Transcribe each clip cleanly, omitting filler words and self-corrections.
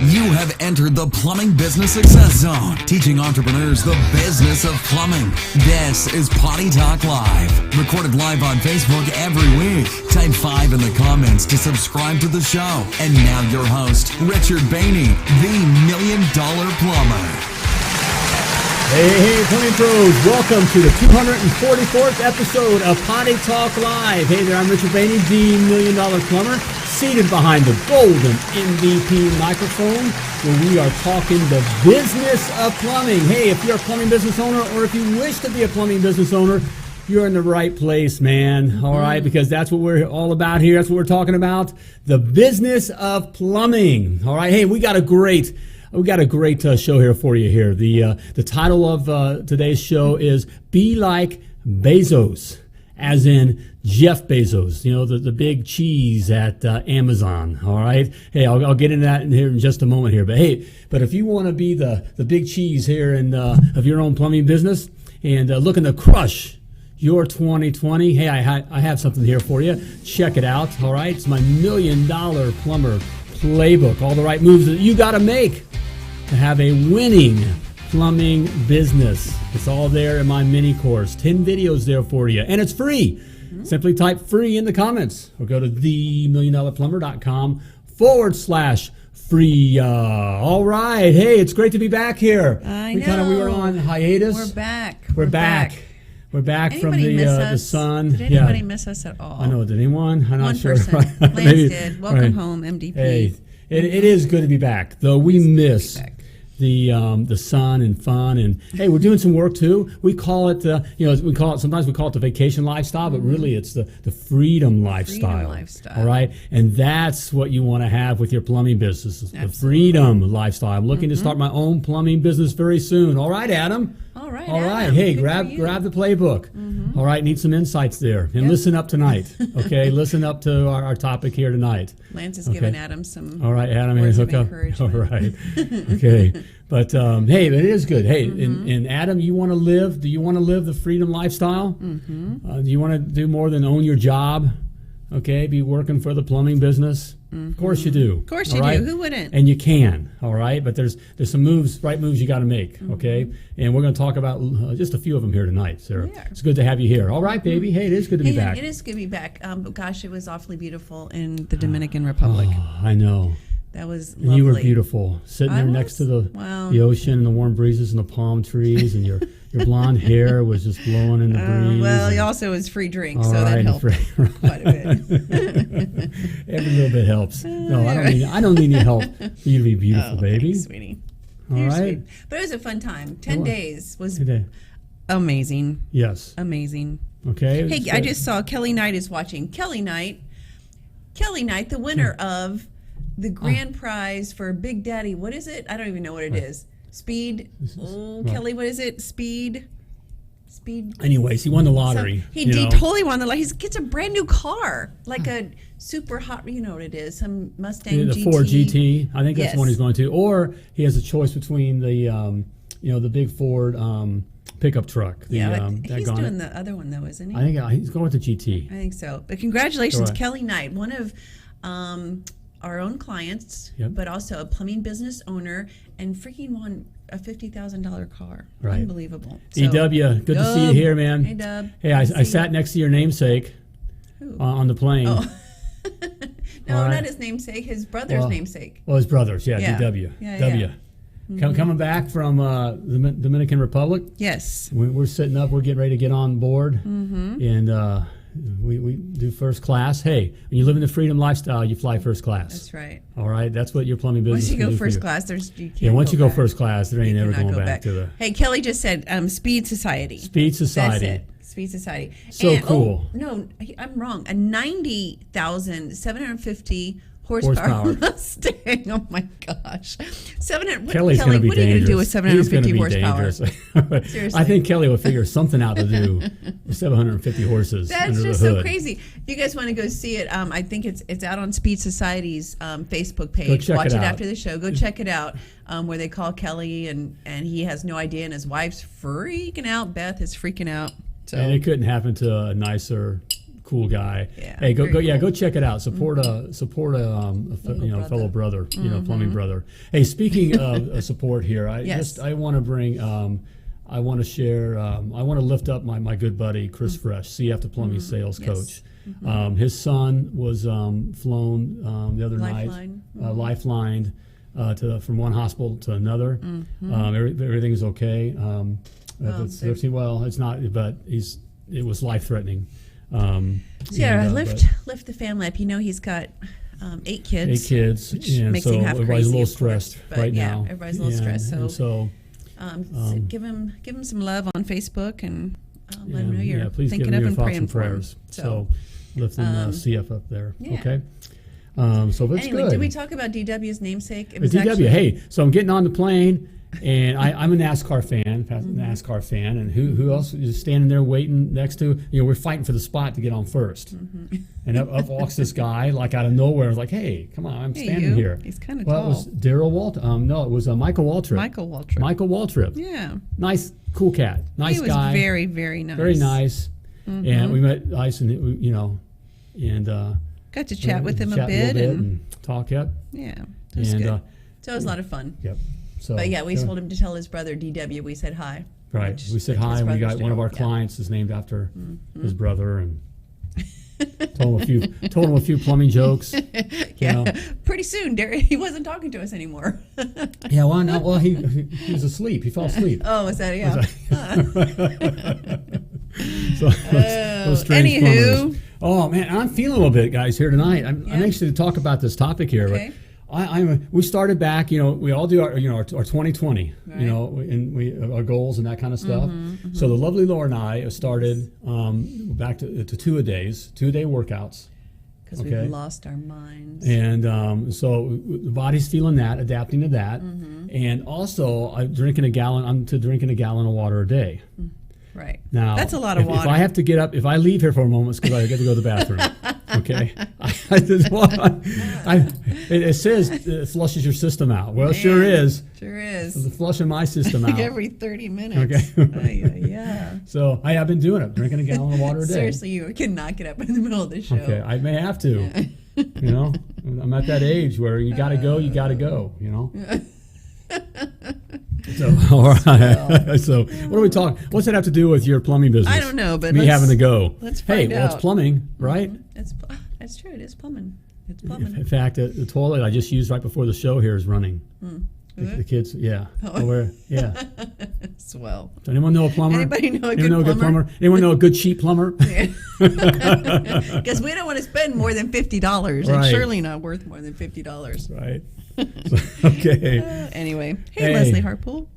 You have entered the Plumbing Business Success Zone, teaching entrepreneurs the business of plumbing. This is Potty Talk Live, recorded live on Facebook every week. Type 5 in the comments to subscribe to the show. And now your host, Richard Behney, the $1 Million Plumber. Hey, plumbing pros, welcome to the 244th episode of Potty Talk Live. Hey there, I'm Richard Behney, the $1 Million Plumber, seated behind the golden MVP microphone, where we are talking the business of plumbing. Hey, if you're a plumbing business owner, or if you wish to be a plumbing business owner, you're in the right place, man. All right, because that's what we're all about here. That's what we're talking about, the business of plumbing. All right, hey, we got a great show here for you here. The title of today's show is Be Like Bezos, as in Jeff Bezos, you know, the big cheese at Amazon. All right. Hey, I'll get into that here in just a moment here. But hey, if you want to be the big cheese here of your own plumbing business and looking to crush your 2020, hey, I have something here for you. Check it out. All right. It's my $1 Million Plumber Playbook. All the right moves that you got to make to have a winning plumbing business. It's all there in my mini course. 10 videos there for you. And it's free. Simply type free in the comments or go to themilliondollarplumber.com/free. All right. Hey, it's great to be back here. I know. We were on hiatus. We're back. We're back from the sun. Did anybody miss us at all? I know. Did anyone? I'm not One sure. person. Lance did. Welcome home, MDP. Hey, it is good to be back, though we miss the sun and fun, and hey, we're doing some work too. We call it sometimes we call it the vacation lifestyle, but really it's the freedom lifestyle. All right, and that's what you want to have with your plumbing business, the freedom lifestyle. I'm looking to start my own plumbing business very soon. All right, Adam. All right. Adam, hey, grab the playbook. All right, need some insights there, and listen up tonight. Okay, listen up to our topic here tonight. Lance is giving Adam some. All right, Adam, words hook of up. encouragement. All right, okay, but hey, it is good. Hey, and Adam, you want to live? Do you want to live the freedom lifestyle? Do you want to do more than own your job? Okay, be working for the plumbing business. Of course you do. Of course you do. Who wouldn't? And you can. All right, but there's some right moves you got to make. Okay, and we're going to talk about just a few of them here tonight, Sarah. It's good to have you here. All right, baby. Hey, it is good to be back. It is good to be back. Gosh, it was awfully beautiful in the Dominican Republic. Oh, I know. That was lovely. And you were beautiful, sitting there next to the ocean and the warm breezes and the palm trees, and your blonde hair was just blowing in the breeze. Well, it also was free drink, so that helped quite a bit. Every little bit helps. No, I don't need any help for you to be beautiful, baby. Thanks, sweetie. All You're right. Sweet. But it was a fun time. 10 days was Today. amazing. Yes. Amazing. Okay. Hey, I just saw Kelly Knight is watching. Kelly Knight, the winner of the grand prize for Big Daddy. What is it? I don't even know what it is. Speed. Kelly, what is it? Speed. Anyways, he won the lottery. He totally won the lottery. He gets a brand new car, like a super hot. You know what it is? Some Mustang GT. The Ford GT. I think that's the one he's going to. Or he has a choice between the big Ford pickup truck. He's doing the other one though, isn't he? I think he's going with the GT. I think so. But congratulations, Kelly Knight, one of our own clients, but also a plumbing business owner, and freaking won a $50,000 car. Right. Unbelievable. So, EW, good to see you here, man. Hey, Dub. Hey, I sat next to your namesake on the plane. Oh. No, not his namesake, his brother's namesake. Well, his brother's, DW. Yeah. Coming back from the Dominican Republic. Yes. We're sitting up. We're getting ready to get on board. And we do first class. Hey, when you live in the freedom lifestyle, you fly first class. That's right. All right. That's what your plumbing business Once you go first class, once you go first class, there ain't ever going back to the... Hey, Kelly just said Speed Society. Speed Society. That's it. Speed Society. So cool. No, I'm wrong. A 90,750 horsepower Mustang. Oh my gosh. Kelly's going to be dangerous. What are you going to do with 750 horsepower? Seriously. I think Kelly will figure something out to do with 750 horses. That's just so crazy. If you guys want to go see it, I think it's out on Speed Society's Facebook page. Watch it after the show. Go check it out. Where they call Kelly and he has no idea, and his wife's freaking out. Beth is freaking out. So. And it couldn't happen to a nicer cool guy. Yeah, Hey, go very cool. go check it out. Support a fellow brother, plumbing brother. Hey, speaking of support here, I want to bring. I want to share. I want to lift up my good buddy Chris Fresh, CF the plumbing sales coach. His son was flown the other night, lifelined from one hospital to another. Everything is okay. It's not, but it was life threatening. Lift the family up. He's got 8 kids. 8 kids, which and makes so me half everybody's crazy, a little of course, stressed but right now. Everybody's a little stressed. So, give him some love on Facebook and let him know you're please thinking give of him and your thoughts praying and for him. prayers. So lifting CF up there. Yeah. Okay. So that's anyway, good. did we talk about DW's namesake? It was DW. actually, hey, so I'm getting on the plane, and I'm a NASCAR fan, and who else is standing there waiting next to? We're fighting for the spot to get on first, and up walks this guy like out of nowhere. I was like, hey, come on, I'm standing here. He's kind of tall. tall. It was Daryl No, it was Michael Waltrip. Michael Waltrip. Yeah. Nice, cool cat. Nice guy. He was very, very nice. Very nice. And we met Ice, and got to chat with him a bit and talk. Yep. Yeah, it was good. So it was a lot of fun. Yep. So, but we told him to tell his brother DW we said hi. Right. We said hi. We got one of our clients is named after his brother, and told him a few plumbing jokes. Pretty soon, he wasn't talking to us anymore. He was asleep. He fell asleep. Oh, was that So those strange plumbers. Oh man, I'm feeling a little bit, guys, here tonight. I'm anxious to talk about this topic here. Okay. But we started back. We all do our 2020. Right. And our goals and that kind of stuff. So the lovely Laura and I started back to 2-a-day workouts. Because we've lost our minds. And so the body's feeling that, adapting to that, and also I'm drinking a gallon of water a day. Right. Now, that's a lot of water. If I have to get up, if I leave here for a moment, it's because I got to go to the bathroom. Okay. It says it flushes your system out. Well, it sure is. Sure is. It's flushing my system out. Every 30 minutes. Okay. Yeah. So I've been doing it, drinking a gallon of water a day. Seriously, you cannot get up in the middle of the show. Okay, I may have to. I'm at that age where you got to go. So, all right. So, what are we talking? What's that have to do with your plumbing business? I don't know, but me having to go. Let's find out. It's plumbing, right? That's true. It is plumbing. It's plumbing. In fact, the toilet I just used right before the show here is running. The kids, yeah. Swell. Does anyone know a plumber? Anybody know a good plumber? Anyone know a good cheap plumber? Because we don't want to spend more than $50. Right. It's surely not worth more than $50. Right. Okay. Anyway, hey, Leslie Harpool.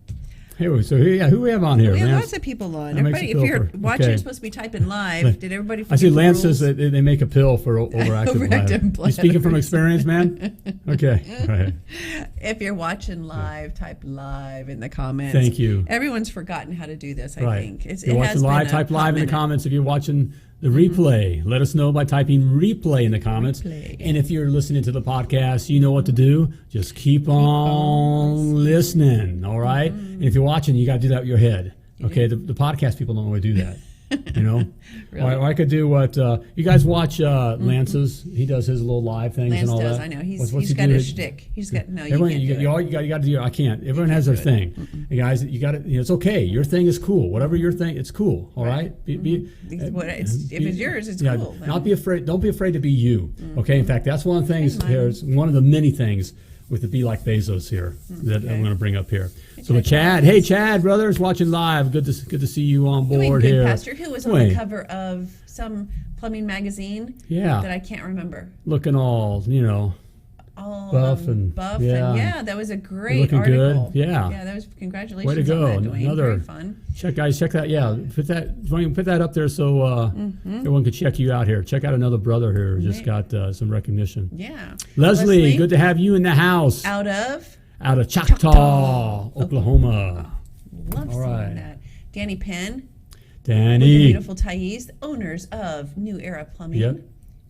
Hey, so who we have on here? We have Lance? lots of people on. Everybody, if you're watching, you're supposed to be typing live. Did everybody? I see Lance says that they make a pill for overactive bladder. You speaking from experience, man? Okay. Right. If you're watching live, type live in the comments. Thank you. Everyone's forgotten how to do this. I think. If you're watching live, type live in the comments. If you're watching the replay, let us know by typing replay in the comments. And if you're listening to the podcast, you know what to do. Just keep on listening, all right? And if you're watching, you got to do that with your head. Okay, the podcast people don't always do that. Really? Or I could do what you guys watch Lance's. He does his little live things Lance and all does, that. I know. He's got a shtick. He's got no. Everyone, you got to do. I can't. Everyone has their thing. Hey guys, you got to. It's okay. Your thing is cool. Whatever your thing, it's cool. All right. If it's yours, it's cool. Not be afraid. Don't be afraid to be you. Okay. In fact, that's one of the things. Here's one of the many things with the Be Like Bezos here that I'm going to bring up here. So Chad, hey Chad, brothers, watching live. Good to see you on board here. Pastor, who was on the cover of some plumbing magazine? Yeah. That I can't remember. Looking all, all buff and that was a great looking article. Good. Yeah. Yeah, that was congratulations. Way to go. On that, Dwayne. Another very fun. Check that. Yeah, put that up there so everyone can check you out here. Check out another brother here who just got some recognition. Yeah. Leslie, good to have you in the house. Out of Choctaw, Oklahoma. Love seeing that. Danny Penn. Danny. With the beautiful Thais, the owners of New Era Plumbing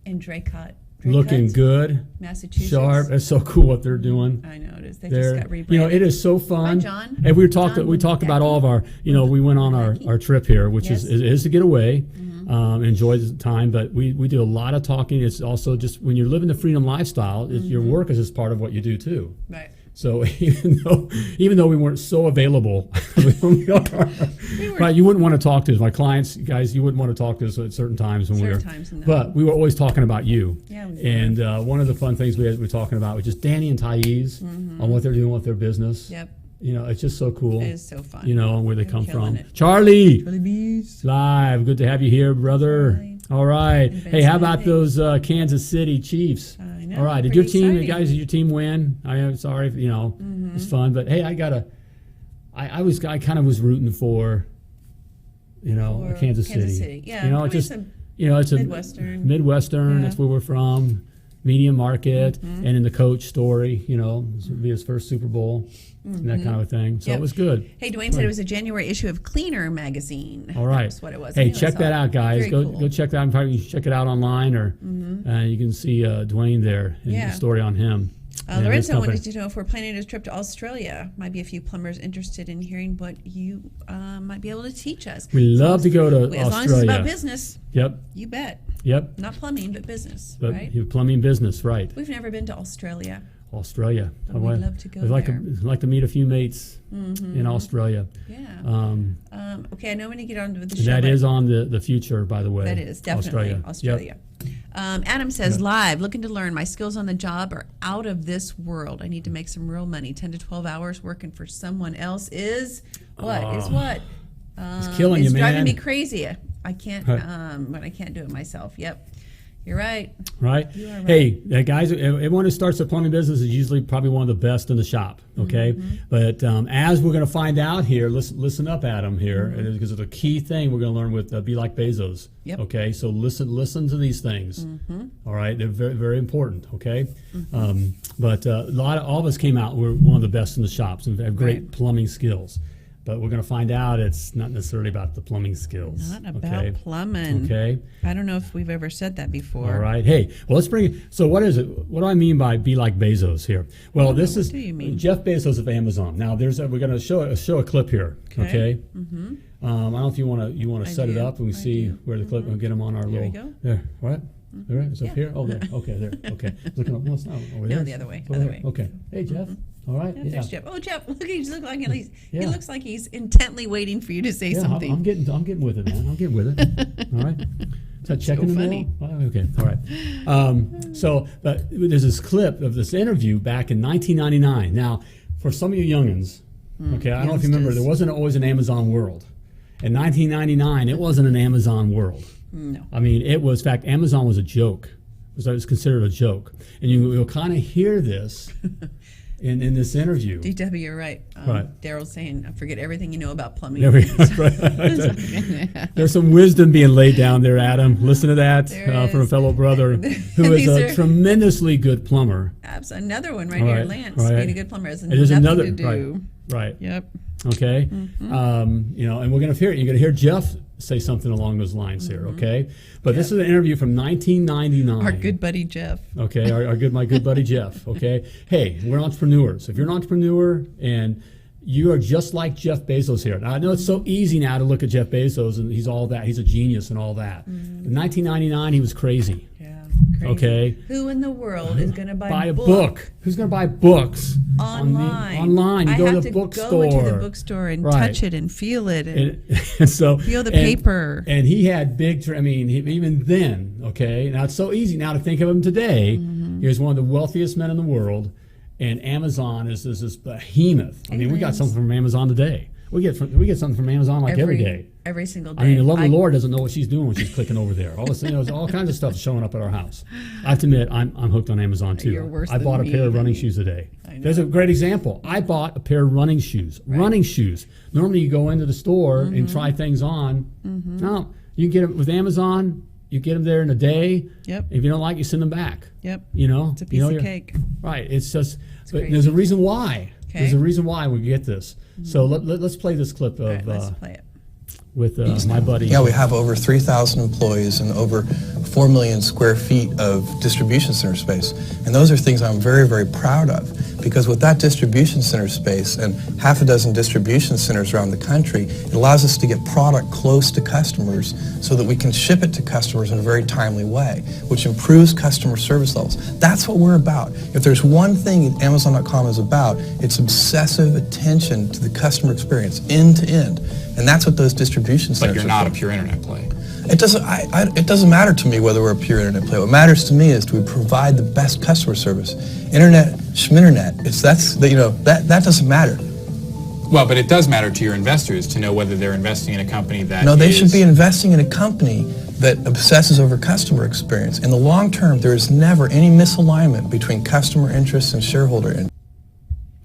in Draycott. Looking good. Massachusetts. Sharp. It's so cool what they're doing. I know it is. They just got rebranded. It is so fun. Hi, John. And we talked about all of our, we went on our trip here, which is to get away. enjoy the time. But we do a lot of talking. It's also just when you're living the freedom lifestyle, your work is just part of what you do too. Right. So even though we weren't so available, right, you wouldn't want to talk to us. My clients, guys, you wouldn't want to talk to us at certain times when but we were always talking about you. Yeah, and one of the fun things we were talking about was just Danny and Thais on what they're doing with their business. Yep. It's just so cool. It is so fun. And where they come from. it. Charlie Bees. live. Good to have you here, brother. Charlie. All right. Hey, how about those Kansas City Chiefs? I know. All right. Did your team, guys? Did your team win? I am sorry. It's fun, but hey, I kind of was rooting for, Kansas City. Yeah. It's a Midwestern. Yeah. That's where we're from. Medium market, and in the coach story, this would be his first Super Bowl, and that kind of a thing. So it was good. Hey, Dwayne said it was a January issue of Cleaner magazine. All right. That's what it was. Hey, check that out, guys. Very Go check that out. You can check it out online, or you can see Dwayne there and the story on him. Lorenzo wanted to know if we're planning a trip to Australia. Might be a few plumbers interested in hearing what you might be able to teach us. We love to go to Australia. As long as it's about business. Yep. You bet. Yep. Not plumbing, but business. But right? Plumbing business, right? We've never been to Australia. Australia. But we'd love to go I'd there. like to meet a few mates in Australia. Yeah. Okay, I know when you get on with the show. That is on the future, by the way. That is definitely Australia. Yep. Adam says, live, looking to learn. My skills on the job are out of this world. I need to make some real money. 10 to 12 hours working for someone else is what? It's killing you, man. It's driving me crazy. I can't, but I can't do it myself. Yep. You're right. Right? You are right. Hey, guys, everyone who starts a plumbing business is usually probably one of the best in the shop, okay? But as we're going to find out here, listen up, Adam, here, because it's a key thing we're going to learn with Be Like Bezos, okay? So listen to these things, all right? They're very, very important, okay? But all of us came out, we're one of the best in the shops and have great plumbing skills. But we're going to find out it's not necessarily about the plumbing skills. Not about plumbing. Okay. I don't know if we've ever said that before. All right. Hey, well, let's bring it. So what is it? What do I mean by Be Like Bezos here? Well, this is Jeff Bezos of Amazon. Now, we're going to show a clip here. Okay. I don't know if you want to set it up and we see where the clip. We'll get them on our little. There we go. There. What? There. It's up here. Oh, there. Okay. There. Okay. Looking up. No, it's not over there. No, the other way. Other way. Okay. Hey, Jeff. All right. Yeah, there's Jeff. Oh, Jeff! Look, he looks like he looks like he's intently waiting for you to say something. I'm getting with it, man. I'm getting with it. All right. Is that checking so the funny. mail? Oh, okay. All right. But there's this clip of this interview back in 1999. Now, for some of you youngins, okay, I don't know if you remember, there wasn't always an Amazon world. In 1999, it wasn't an Amazon world. No. I mean, it was. In fact, Amazon was a joke. It was considered a joke, and you'll kind of hear this. In this interview. DW, you're right. Right. Daryl's saying, I forget everything you know about plumbing. There we go. There's some wisdom being laid down there, Adam. Listen to that from a fellow brother who is a tremendously good plumber. Another one right here, Lance. Being a good plumber has nothing another, to do. Right. Yep. Okay. And we're going to hear it. You're going to hear Jeff say something along those lines here, okay? But this is an interview from 1999. Our good buddy Jeff. Okay, my good buddy Jeff, okay? Hey, we're entrepreneurs. If you're an entrepreneur and you are just like Jeff Bezos here. Now, I know it's so easy now to look at Jeff Bezos and he's all that. He's a genius and all that. In 1999, he was crazy. Yeah, crazy. Okay. Who in the world is going to buy a book? Who's going to buy books? Online. You go to the bookstore. I have to go into the bookstore and touch it and feel it and so feel the paper. And he had even then, okay. Now it's so easy now to think of him today. He was one of the wealthiest men in the world, and Amazon is this behemoth. I mean, we got something from Amazon today. We get something from Amazon every day. Every single day. I mean, the lovely Lord doesn't know what she's doing when she's clicking over there. All kinds of stuff showing up at our house. I have to admit, I'm hooked on Amazon too. You're worse I bought than a pair of me. running shoes today. There's a great example. I bought a pair of running shoes. Right. Running shoes. Normally, you go into the store and try things on. No, you can get them with Amazon. You get them there in a day. Yep. If you don't like, you send them back. Yep. It's a piece of cake. Right. It's just. But there's a reason why. Okay. There's a reason why we get this. So let's play this clip of. Let's play it. with my buddy. Yeah, we have over 3,000 employees and over 4 million square feet of distribution center space. And those are things I'm very, very proud of, because with that distribution center space and half a dozen distribution centers around the country, it allows us to get product close to customers so that we can ship it to customers in a very timely way, which improves customer service levels. That's what we're about. If there's one thing Amazon.com is about, it's obsessive attention to the customer experience, end to end. And that's what those distribution centers are. But you're not a pure internet play. It doesn't matter to me whether we're a pure internet play. What matters to me is, do we provide the best customer service? Internet, schminternet, that doesn't matter. Well, but it does matter to your investors to know whether they're investing in a company that No, they should be investing in a company that obsesses over customer experience. In the long term, there is never any misalignment between customer interests and shareholder interests.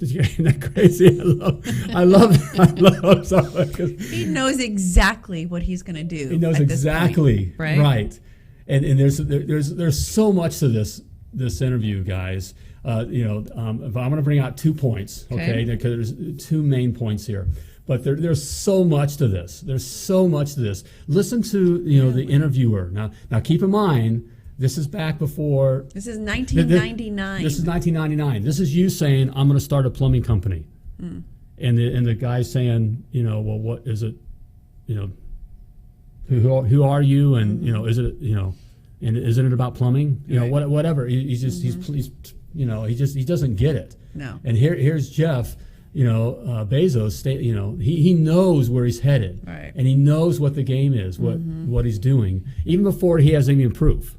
Isn't that crazy? I love He knows exactly what he's going to do. He knows at this exactly, point, right? And there's so much to this interview, guys. If I'm going to bring out 2 points, okay? Because there's 2 main points here. But there's so much to this. There's so much to this. Listen to the interviewer. Now keep in mind, this is back before. This is 1999. This is 1999. This is you saying, I'm going to start a plumbing company. And the guy saying, well, what is it? Who are you? And is it and isn't it about plumbing? Whatever. He doesn't get it. No. And here's Jeff. Bezos. He knows where he's headed, right. And he knows what the game is, what he's doing, even before he has any proof.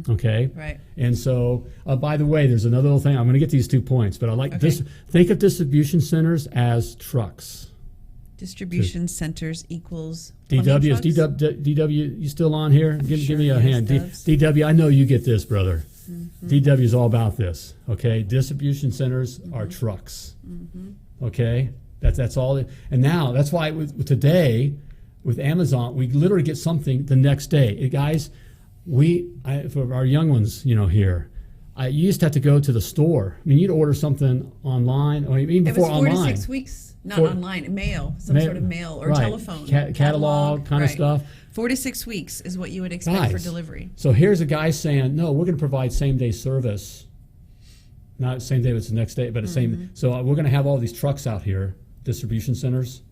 Okay. Right. And so, by the way, there's another little thing. I'm going to get these 2 points, but I like this. Think of distribution centers as trucks. Distribution centers equals DW. Is DW you still on here? Give me a hand. DW, I know you get this, brother. DW is all about this. Okay. Distribution centers are trucks. Okay. That's all. And now that's why today with Amazon, we literally get something the next day. Guys, for our young ones, here, you used to have to go to the store. I mean, you'd order something online, or even before online. It was 4 to 6 weeks, not online, mail, sort of mail or telephone. Catalog kind of stuff. 4 to 6 weeks is what you would expect for delivery. So here's a guy saying, no, we're going to provide same-day service. Not same day, but it's the next day, but the same. So we're going to have all these trucks out here, distribution centers.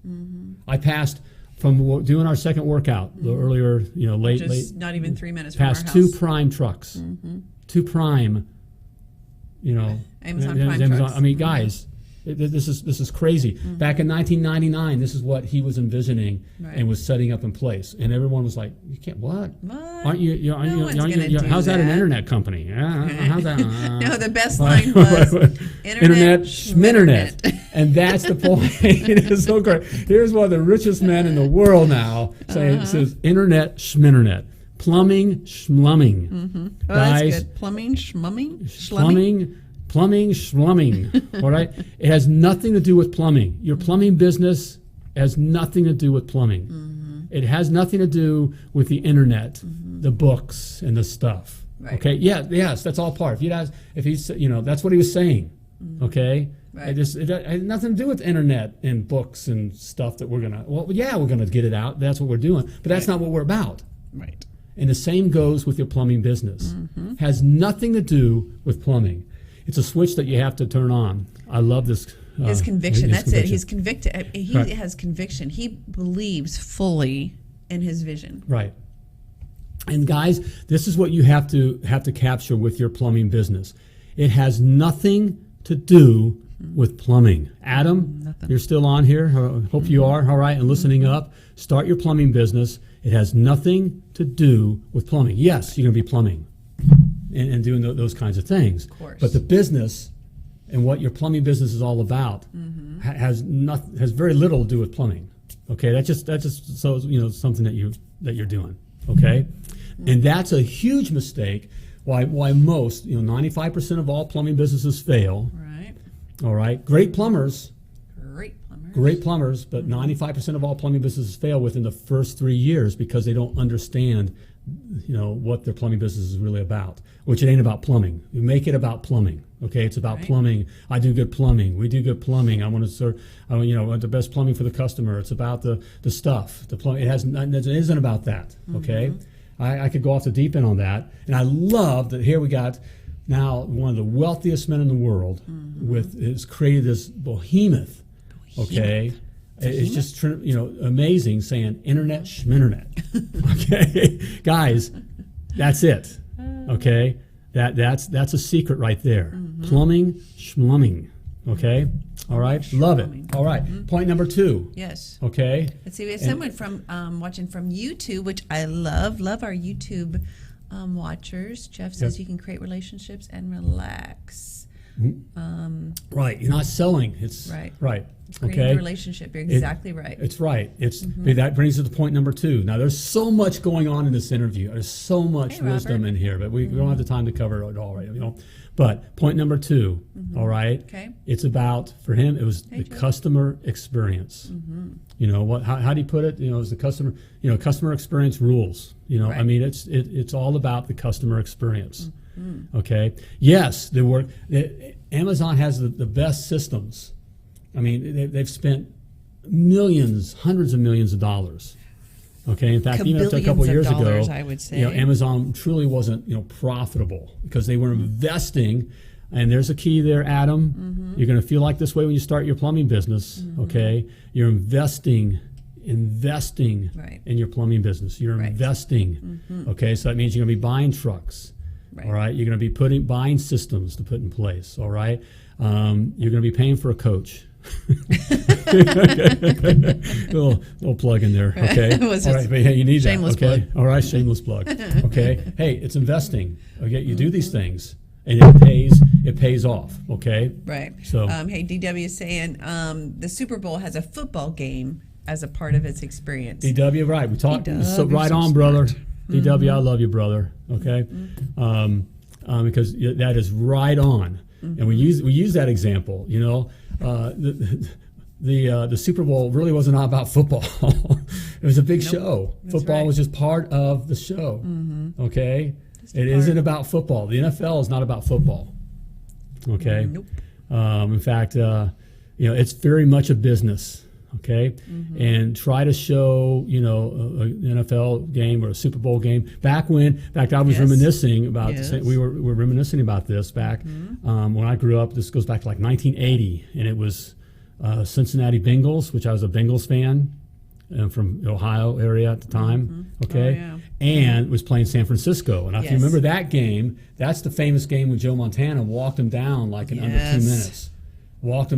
I passed from doing our second workout earlier, late. Not even 3 minutes from our house. Past 2 prime trucks. 2 prime, Amazon Prime trucks. I mean, guys, this is crazy. Back in 1999, this is what he was envisioning and was setting up in place, and everyone was like, "You can't what? Aren't you? How's that an internet company? How's that?" No, the best line was internet schminternet. And that's the point. It's so great. Here's one of the richest men in the world now saying, it says internet schminternet. Plumbing schmumming. Oh, that's good. Plumbing schmumming? Plumbing schmumming. All right? It has nothing to do with plumbing. Your plumbing business has nothing to do with plumbing. It has nothing to do with the internet, the books, and the stuff. Right. Okay? Yes, that's all part. If he's, that's what he was saying. Okay? Right. It has nothing to do with internet and books and stuff that we're going to get it out. That's what we're doing. But that's not what we're about. Right. And the same goes with your plumbing business. Has nothing to do with plumbing. It's a switch that you have to turn on. I love this. His conviction. That's it. He's convicted. He has conviction. He believes fully in his vision. Right. And guys, this is what you have to capture with your plumbing business. It has nothing to do with plumbing. Adam, you're still on here. Hope you are. All right, and listening up. Start your plumbing business. It has nothing to do with plumbing. Yes, you're going to be plumbing and doing those kinds of things. Of course. But the business and what your plumbing business is all about has very little to do with plumbing. Okay, that's just so something that you're doing. Okay, and that's a huge mistake. Why most 95% of all plumbing businesses fail. Right. All right, great plumbers. Great plumbers. But 95% of all plumbing businesses fail within the first 3 years because they don't understand what their plumbing business is really about, which it ain't about plumbing. You make it about plumbing. Okay, it's about plumbing. I do good plumbing. We do good plumbing. I want to serve. I want the best plumbing for the customer. It's about the stuff. The plumbing. It isn't about that. Okay, I could go off the deep end on that, and I love that here we got now one of the wealthiest men in the world has created this behemoth. Okay. It's just amazing saying internet schminternet. Okay, guys, that's it. Okay, that's a secret right there. Plumbing schmumming. Okay, all right, love it. All right, point number 2. Yes. Okay. Let's see. We have someone from watching from YouTube, which I love our YouTube watchers. Jeff says you can create relationships and relax. Right, you're not selling. It's right. Creating a relationship. You're exactly right. It's right. That brings us to point number 2. Now, there's so much going on in this interview. There's so much wisdom in here, but we don't have the time to cover it all right. But point number 2, all right. Okay. It's about, for him, it was the customer experience. How do you put it? It was the customer. Customer experience rules. I mean, it's all about the customer experience. Okay. Yes, Amazon has the best systems. I mean, they've spent millions, hundreds of millions of dollars. Okay. In fact, even up to a couple of years ago, I would say, Amazon truly wasn't, profitable because they were investing. And there's a key there, Adam. You're going to feel like this way when you start your plumbing business. Okay. You're investing in your plumbing business. You're investing. Okay. So that means you're going to be buying trucks. All right. You're going to be buying systems to put in place. All right. You're going to be paying for a coach. little plug in there. Okay. All right. But hey, you need that. Okay. Plug. All right. Shameless plug. Okay. Hey, it's investing. Okay. You do these things and it pays off. Okay. Right. So, hey, DW is saying the Super Bowl has a football game as a part of its experience. DW, right. We talked. So right on, brother. DW, I love you, brother. Okay, because that is right on, and we use that example. The Super Bowl really wasn't about football. It was a big show. Football was just part of the show. Okay, it isn't about football. The NFL is not about football. Okay, nope. In fact, it's very much a business. Okay, and try to show an NFL game or a Super Bowl game. Back when, in fact, I was reminiscing about we were reminiscing about this back when I grew up. This goes back to like 1980, and it was Cincinnati Bengals, which I was a Bengals fan from Ohio area at the time. Okay, and was playing San Francisco. And if you remember that game, that's the famous game when Joe Montana walked him down like in under 2 minutes. Walked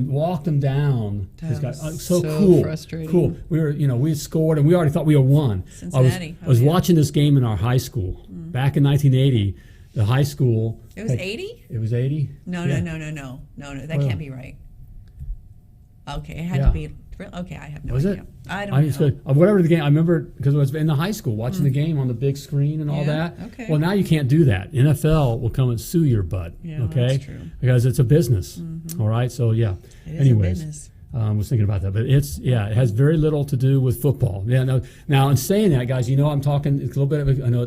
him down. This guy, so cool, frustrating. Cool. We were, we had scored, and we already thought we had won. Cincinnati. I was watching this game in our high school back in 1980. The high school. It was 80. It was 80. No. That can't be right. Okay, it had to be. Okay, I have no idea. Was it? I don't know. Whatever the game, I remember because I was in the high school watching the game on the big screen and all that. Okay. Well, now you can't do that. NFL will come and sue your butt. Yeah, okay, that's true. Because it's a business. All right, so yeah. It is Anyways, a business. I was thinking about that, but it has very little to do with football. Yeah. No, now, in saying that, guys, I'm talking. It's a little bit of I know.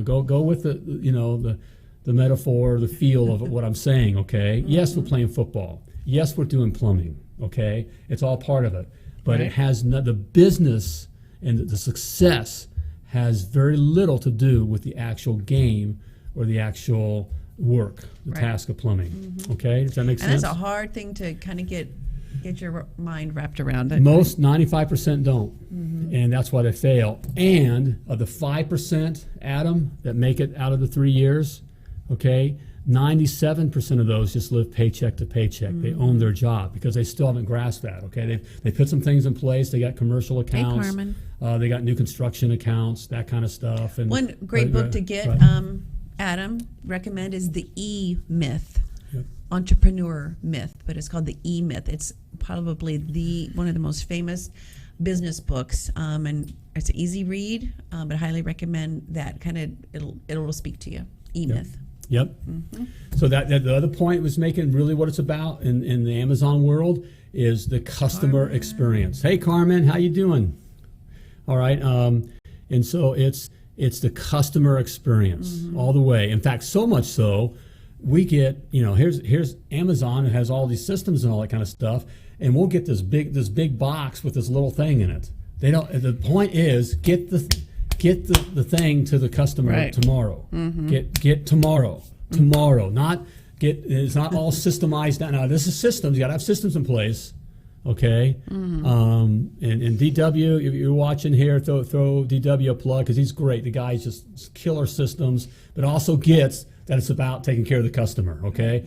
Go with the metaphor, the feel of what I'm saying. Okay. Yes, we're playing football. Yes, we're doing plumbing. Okay, it's all part of it. But it has the business and the success has very little to do with the actual game or the actual work, the task of plumbing. Okay, does that make sense? And that's a hard thing to kind of get your mind wrapped around. Most 95% don't, and that's why they fail. And of the 5%, Adam, that make it out of the 3 years, okay, 97% of those just live paycheck to paycheck. They own their job because they still haven't grasped that. Okay, they put some things in place. They got commercial accounts. Hey, Carmen. They got new construction accounts, that kind of stuff. And one great book to get, Adam, recommend is the EMyth, Entrepreneur Myth, but it's called the EMyth. It's probably one of the most famous business books, and it's an easy read, but I highly recommend that. It'll speak to you. EMyth. Yep. So that the other point was making really what it's about in the Amazon world is the customer experience. Hey, Carmen, how you doing? All right. And so it's It's the customer experience all the way. In fact, so much so, we get, here's Amazon, it has all these systems and all that kind of stuff, and we'll get this big box with this little thing in it. They don't. The point is get the thing to the customer tomorrow. Get tomorrow. Not get. It's not all systemized. Now this is systems. You got to have systems in place. Okay. And DW, if you're watching here, throw DW a plug because he's great. The guy's just killer systems, but also gets that it's about taking care of the customer, okay?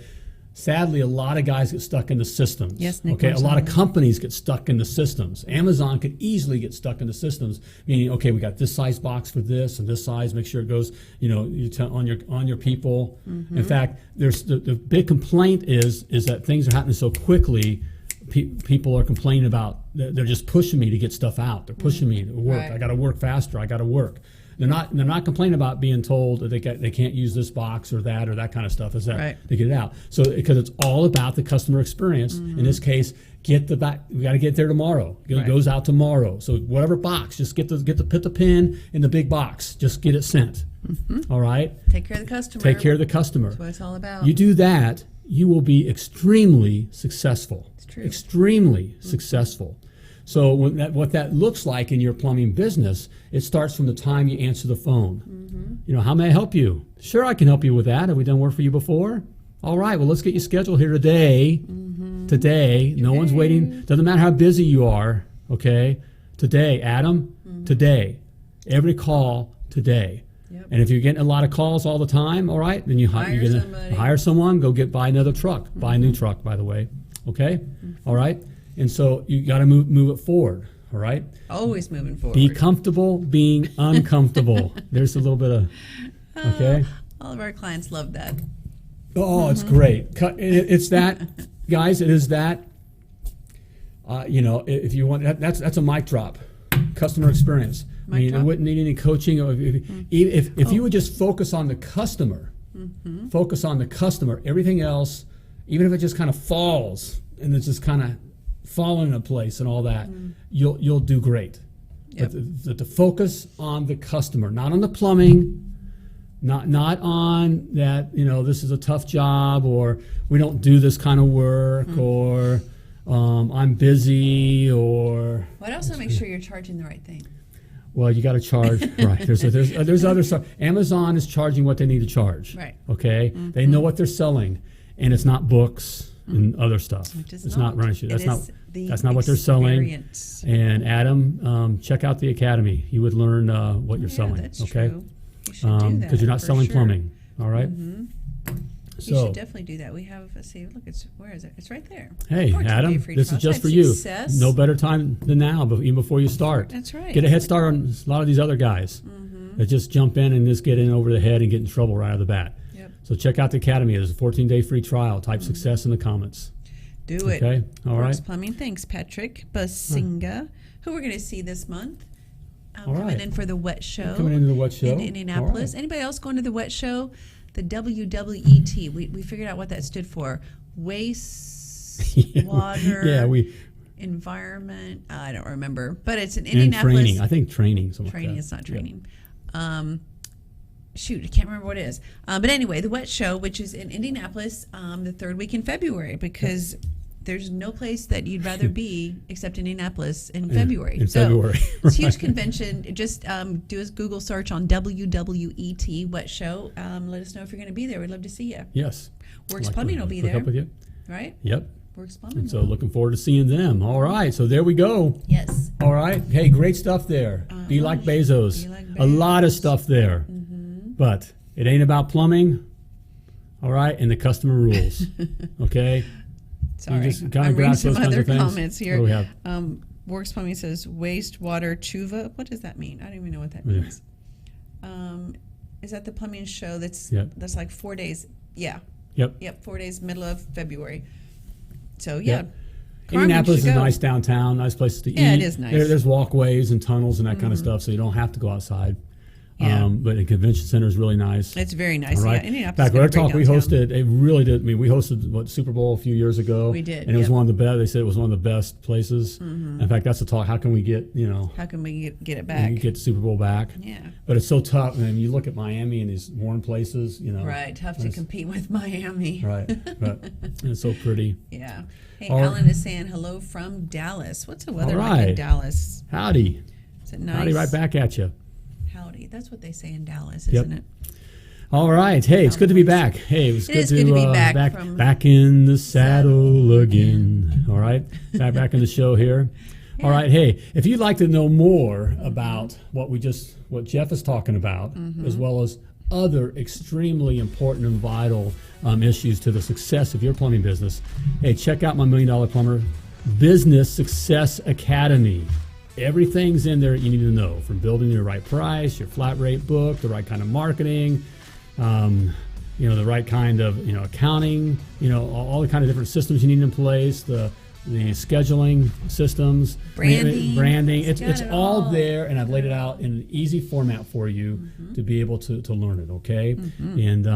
Sadly, a lot of guys get stuck in the systems. Yes, Nick, okay, a lot of companies get stuck in the systems. Amazon could easily get stuck in the systems, meaning, okay, we got this size box for this and this size, make sure it goes, on your people. In fact, there's the big complaint is that things are happening so quickly. People are complaining about they're just pushing me to get stuff out. They're pushing me to work. Right. I got to work faster. I got to work. They're not complaining about being told that they can't use this box or that kind of stuff. Is that to get it out? So because it's all about the customer experience. In this case, we got to get there tomorrow. It goes out tomorrow. So whatever box, just put the pin in the big box. Just get it sent. All right. Take care of the customer. Take care of the customer. That's what it's all about. You do that, you will be extremely successful. It's true. Extremely successful. So what that looks like in your plumbing business, it starts from the time you answer the phone. How may I help you? Sure, I can help you with that. Have we done work for you before? All right, well, let's get you scheduled here today. Today. No one's waiting. Doesn't matter how busy you are, okay? Today, Adam, today. Every call today. Yep. And if you're getting a lot of calls all the time, all right, then you're going to hire someone, buy another truck. Buy a new truck, by the way. Okay? All right? And so you got to move it forward, all right? Always moving forward. Be comfortable being uncomfortable. There's a little bit of, okay? All of our clients love that. Oh, it's great. It's that, guys, it is that, if you want, that's a mic drop. Customer experience. I wouldn't need any coaching. If you would just focus on the customer, everything else, even if it just kind of falls and it's just kind of falling into place and all that, you'll do great. Yep. But the focus on the customer, not on the plumbing, not on that, this is a tough job or we don't do this kind of work or I'm busy or... What else to make sure you're charging the right thing? Well, you got to charge, right. There's other stuff. Amazon is charging what they need to charge. Right. Okay? They know what they're selling, and it's not books and other stuff. It's not running shit. That's not what they're selling. And Adam, check out the Academy. You would learn what you're selling. That's okay? True. You should do that. Because you're not selling plumbing. All right? You should definitely do that. We have, let's see, look, where is it? It's right there. Hey, Adam, this is just for you. No better time than now, but even before you start. That's right. Get a head start on a lot of these other guys that just jump in and just get in over the head and get in trouble right out of the bat. Yep. So check out the Academy. There's a 14-day free trial. Type success in the comments. Do it. Okay, all right. Works Plumbing. Thanks, Patrick Basinga, who we're going to see this month. Coming in for the Wet Show. Coming into the Wet Show. In Indianapolis. Right. Anybody else going to the Wet Show? The WWET. We figured out what that stood for. Waste, water, environment. I don't remember. But it's an Indianapolis. And training. I think training. Training. Like It's not training. Yep. Shoot, I can't remember what it is. But anyway, the Wet Show, which is in Indianapolis the third week in February, because there's no place that you'd rather be except Indianapolis in February. February. It's a huge convention. Just do a Google search on WWET Wet Show. Let us know if you're going to be there. We'd love to see you. Yes. Works Plumbing will be there. Hook up with you. Right? Yep. Works Plumbing. And so looking forward to seeing them. All right. So there we go. Yes. All right. Hey, great stuff there. Be like Bezos. Be like Bezos. A lot of stuff there. But it ain't about plumbing. All right. And the customer rules. Okay. Sorry. You just kind I'm of reading grasp some those kinds other of things. comments here. What do we have? Works Plumbing says wastewater chuva. What does that mean? I don't even know what that means. Is that the plumbing show that's like 4 days? Yeah. Yep. 4 days, middle of February. So yeah. Indianapolis is nice downtown, nice places to eat. Yeah, it is nice. There's walkways and tunnels and that kind of stuff, so you don't have to go outside. Yeah. But the convention center is really nice. It's very nice. All right. Yeah, Indianapolis In fact, is a Rare great Talk we downtown. hosted. It really did. I mean, we hosted Super Bowl a few years ago. We did, and it was yep. one of the best. They said it was one of the best places. Mm-hmm. In fact, that's the talk. How can we get How can we get it back? get the Super Bowl back? Yeah. But it's so tough. And you look at Miami and these warm places. Right, tough to it's- compete with Miami. Right, but it's so pretty. Yeah. Hey, All Alan is saying hello from Dallas. What's the weather All like in right. Dallas? Howdy, Is it nice? howdy, right back at you. Howdy. That's what they say in Dallas, Yep. isn't it? All right. Hey, it's good to be back. Hey, It is good to be back back in the saddle again. All right, back in the show here. All right. Hey, if you'd like to know more about what Jeff is talking about, as well as other extremely important and vital issues to the success of your plumbing business, hey, check out my $1 Million Plumber Business Success Academy. Everything's in there that you need to know, from building your right price, your flat rate book, the right kind of marketing, the right kind of accounting, all the kind of different systems you need in place, the scheduling systems, branding. It's all there, and I've laid it out in an easy format for you to be able to learn it. Okay, and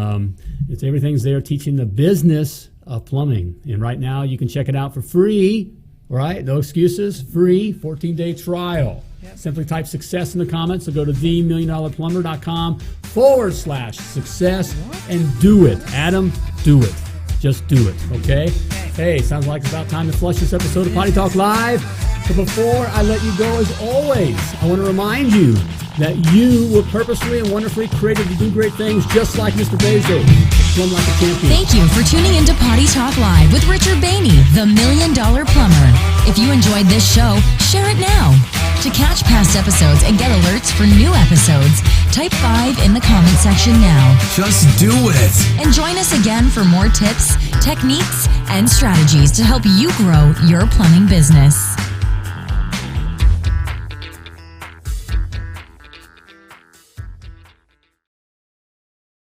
it's everything's there, teaching the business of plumbing. And right now you can check it out for free. Right, no excuses, free 14-day trial. Yep. Simply type success in the comments, or go to themilliondollarplumber.com/success and do it. Adam, do it. Just do it, okay? Hey, sounds like it's about time to flush this episode of Potty Talk Live. But before I let you go, as always, I want to remind you that you were purposely and wonderfully created to do great things, just like Mr. Bezos. Plumb like a champion. Thank you for tuning into Potty Talk Live with Richard Behney, the $1 Million Plumber. If you enjoyed this show, share it now. To catch past episodes and get alerts for new episodes, type 5 in the comment section now. Just do it. And join us again for more tips, techniques, and strategies to help you grow your plumbing business.